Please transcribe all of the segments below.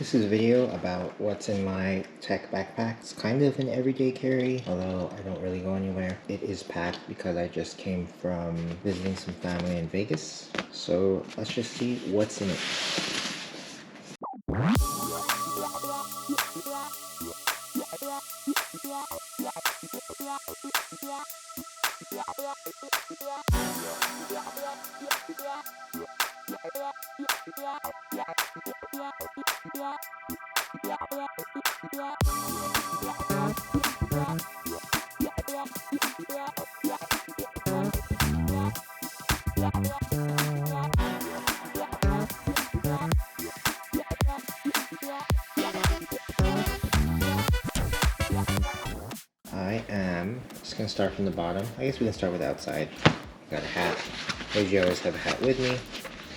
This is a video about what's in my tech backpack. It's kind of an everyday carry, although I don't really go anywhere. It is packed because I just came from visiting some family in Vegas. So let's just see what's in it. I am just gonna start from the bottom. I guess we can start with the outside. Got a hat. I usually always have a hat with me,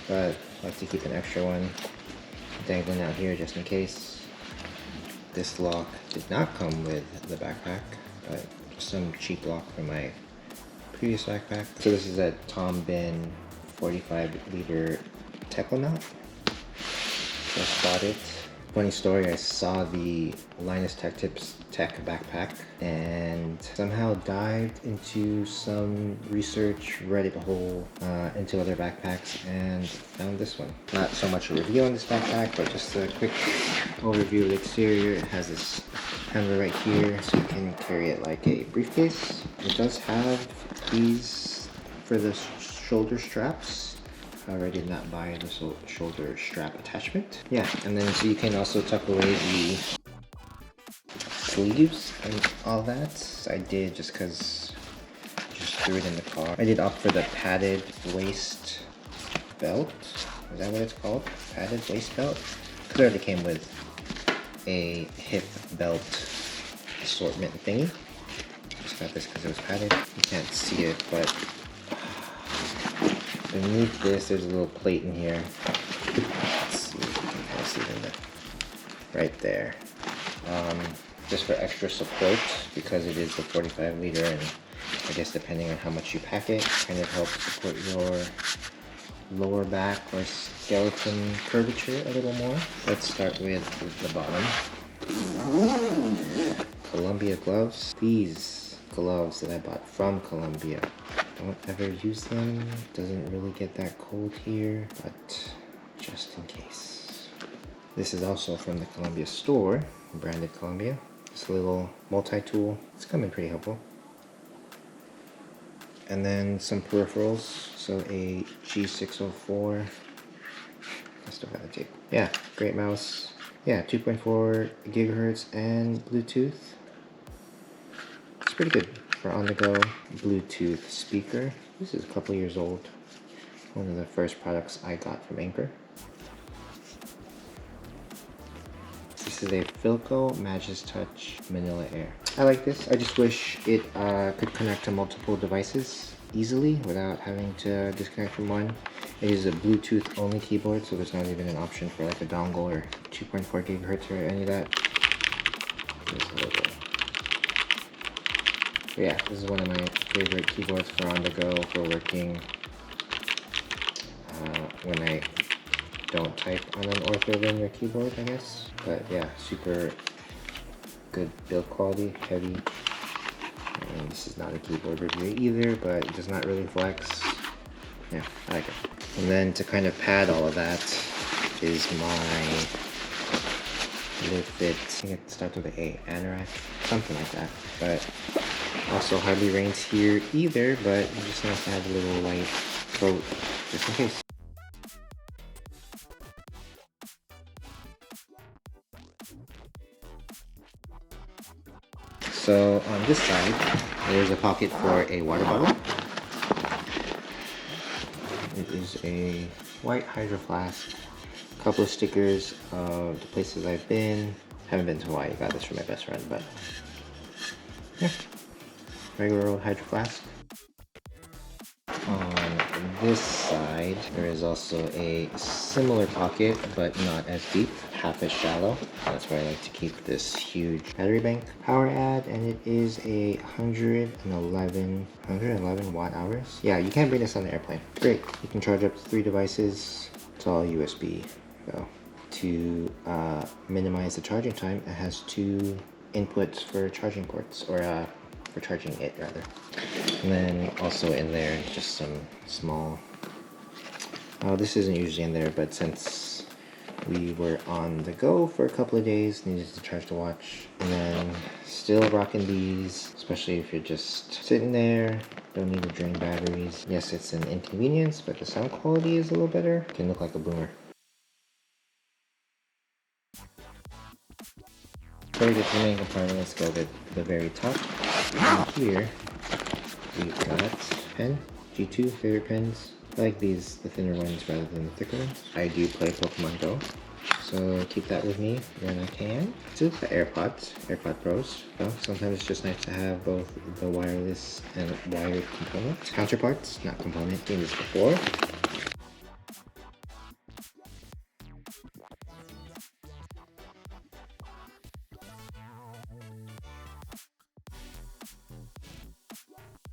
but I like to keep an extra one dangling out here just in case. This lock did not come with the backpack, but some cheap lock from my previous backpack. So this is a Tom Bihn 45-liter Techonaut. Just bought it. Funny story, I saw the Linus Tech Tips Tech backpack and somehow dived into some research Reddit hole into other backpacks and found this one. Not so much a review on this backpack, but just a quick overview of the exterior. It has this handle right here, so you can carry it like a briefcase. It does have these for the shoulder straps. However, I did not buy the shoulder strap attachment. Yeah, and then so you can also tuck away the sleeves and all that. I did just because just threw it in the car. I did opt for the padded waist belt. Is that what it's called? Padded waist belt? Because it already came with a hip belt assortment thingy. Just got this because it was padded. You can't see it, but beneath this, there's a little plate in here. Let's see if you can kind of see it right there. Just for extra support, because it is the 45-liter, and I guess depending on how much you pack it, kind of helps support your lower back or skeleton curvature a little more. Let's start with the bottom. Columbia gloves. These gloves that I bought from Columbia. Don't ever use them. Doesn't really get that cold here, but just in case. This is also from the Columbia store, branded Columbia. This little multi-tool. It's coming pretty helpful. And then some peripherals. So a G604. I still got the tape. Yeah, great mouse. Yeah, 2.4 gigahertz and Bluetooth. It's pretty good for on-the-go Bluetooth speaker. This is a couple years old. One of the first products I got from Anker. This is a Filco Majestouch Manila Air. I like this. I just wish it could connect to multiple devices easily without having to disconnect from one. It is a Bluetooth only keyboard, so there's not even an option for like a dongle or 2.4 gigahertz or any of that. Yeah, this is one of my favorite keyboards for on the go, for working when I don't type on an ortho-linear keyboard, I guess. But yeah, super good build quality, heavy. And this is not a keyboard review either, but it does not really flex. Yeah, I like it. And then to kind of pad all of that is my Live Fit. I think it starts with an A, Anorak, something like that. But also hardly rains here either, but you just have to have a little light coat just in case. So on this side, there's a pocket for a water bottle. It is a white Hydroflask. A couple of stickers of the places I've been. Haven't been to Hawaii, got this from my best friend, but yeah. Regular old Hydroflask. On this side, there is also a similar pocket, but not as deep, half as shallow. That's where I like to keep this huge battery bank. Poweradd, and it is a 111 watt hours. Yeah, you can't bring this on the airplane. Great, you can charge up to 3 devices. It's all USB though. to minimize the charging time, it has two inputs for charging ports, or for charging it rather. And then also in there, just some small, this isn't usually in there, but since we were on the go for a couple of days, needed to charge the watch, and then still rocking these, especially if you're just sitting there, don't need to drain batteries. Yes, it's an inconvenience, but the sound quality is a little better. Can look like a boomer. Before we get to the main compartment, let's go to the very top. And here, we've got pen, G2, favorite pens. I like these, the thinner ones rather than the thicker ones. I do play Pokemon Go, so keep that with me when I can. So the Airpods Pros. Well, sometimes it's just nice to have both the wireless and wired components. Counterparts, not component, seen this before.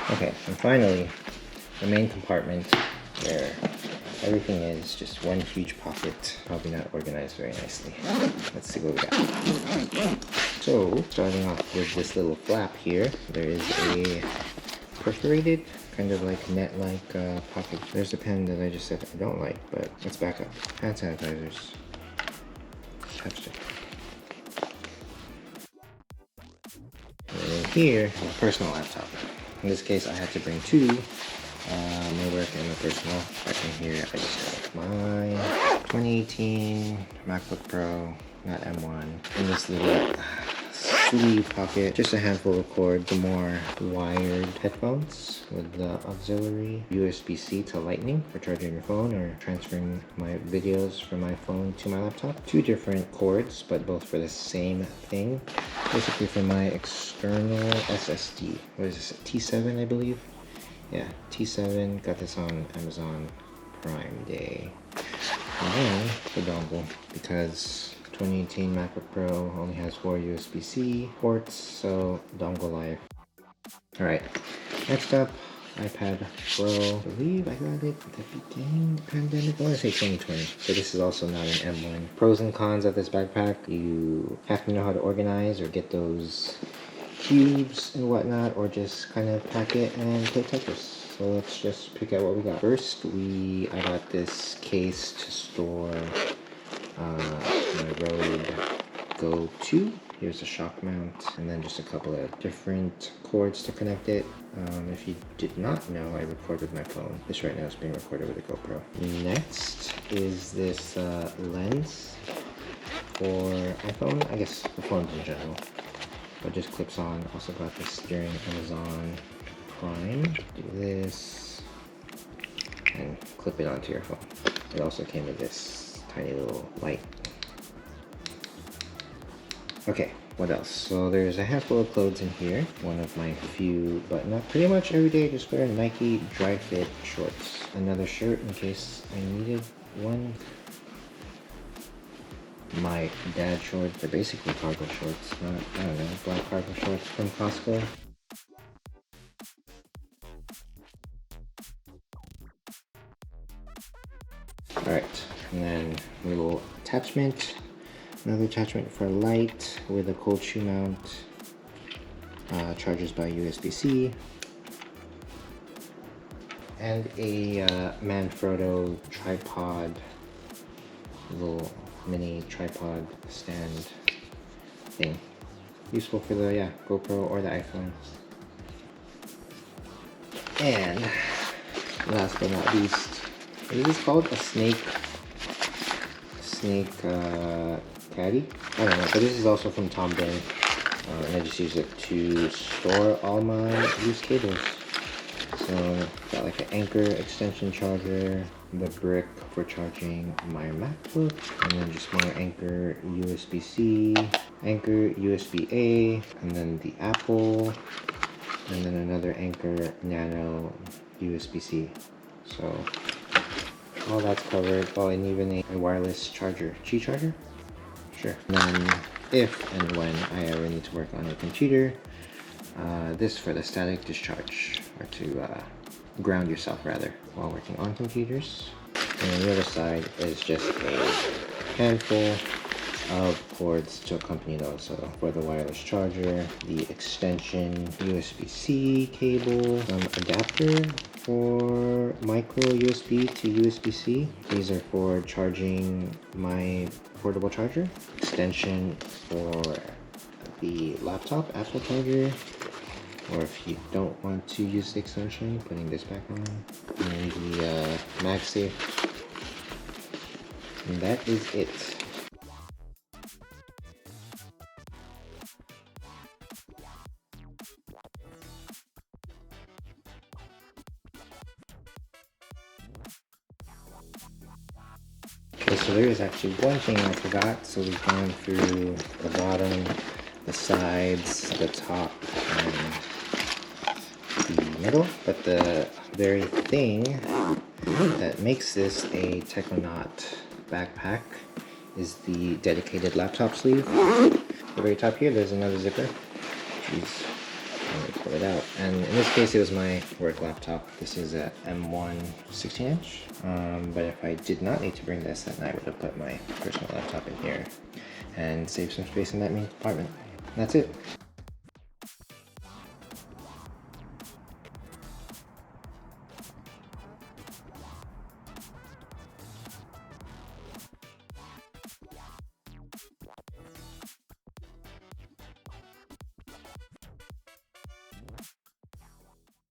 Okay, and finally, the main compartment where everything is just one huge pocket, probably not organized very nicely. Let's see what we got. So, starting off with this little flap here, there is a perforated, kind of like net-like pocket. There's a pen that I just said I don't like, but let's back up. Hand sanitizers, chapstick. And then here, my personal laptop. In this case, I had to bring two, my work and my personal. Back in here, I just have my 2018 MacBook Pro, not M1, in this little sleeve pocket. Just a handful of cords, the more wired headphones with the auxiliary USB C to Lightning for charging your phone or transferring my videos from my phone to my laptop. Two different cords, but both for the same thing. Basically for my external SSD. What is this, T7 I believe? Yeah, T7, got this on Amazon Prime Day. And then the dongle, because 2018 MacBook Pro only has 4 USB-C ports, so dongle life. Alright, next up, iPad Pro. I believe I got it at the beginning of the pandemic. I want to say 2020. So this is also not an M1. Pros and cons of this backpack. You have to know how to organize or get those cubes and whatnot, or just kind of pack it and play Tetris. So let's just pick out what we got. First, I got this case to store my Rode Go 2. Here's a shock mount, and then just a couple of different cords to connect it. If you did not know, I record with my phone. This right now is being recorded with a GoPro. Next is this lens for iPhone, I guess for phones in general, but just clips on. Also got this during Amazon Prime. Do this and clip it onto your phone. It also came with this tiny little light. Okay, what else? So there's a handful of clothes in here. One of my few, but not pretty much every day, just wear Nike dry fit shorts. Another shirt in case I needed one. My dad shorts, they're basically cargo shorts, not, I don't know, black cargo shorts from Costco. Alright, and then a little attachment. Another attachment for light with a cold shoe mount. Charges by USB-C. And a Manfrotto tripod, little mini tripod stand thing. Useful for the GoPro or the iPhone. And last but not least, what is this called? A snake caddy? I don't know, but this is also from Tom Bihn, and I just use it to store all my loose cables. So got like an Anker extension charger, the brick for charging my MacBook, and then just more Anker USB-C, Anker USB-A, and then the Apple, and then another Anker Nano USB-C. So all that's covered. Oh, and even a wireless charger. Qi charger? Sure. And then if and when I ever need to work on a computer, this for the static discharge, or to ground yourself rather while working on computers. And on the other side is just a handful of cords to accompany those. So for the wireless charger, the extension USB C cable, some adapter for micro USB to USB C. These are for charging my portable charger. Extension for the laptop Apple charger. Or if you don't want to use the extension, putting this back on. And the MagSafe. And that is it. Okay, so there is actually one thing I forgot. So we've gone through the bottom, the sides, the top, and the middle. But the very thing that makes this a Techonaut backpack is the dedicated laptop sleeve. At the very top here, there's another zipper. Jeez. Let me pull it out. And in this case, it was my work laptop. This is a M1 16-inch. But if I did not need to bring this, then I would have put my personal laptop in here and save some space in that main compartment. That's it.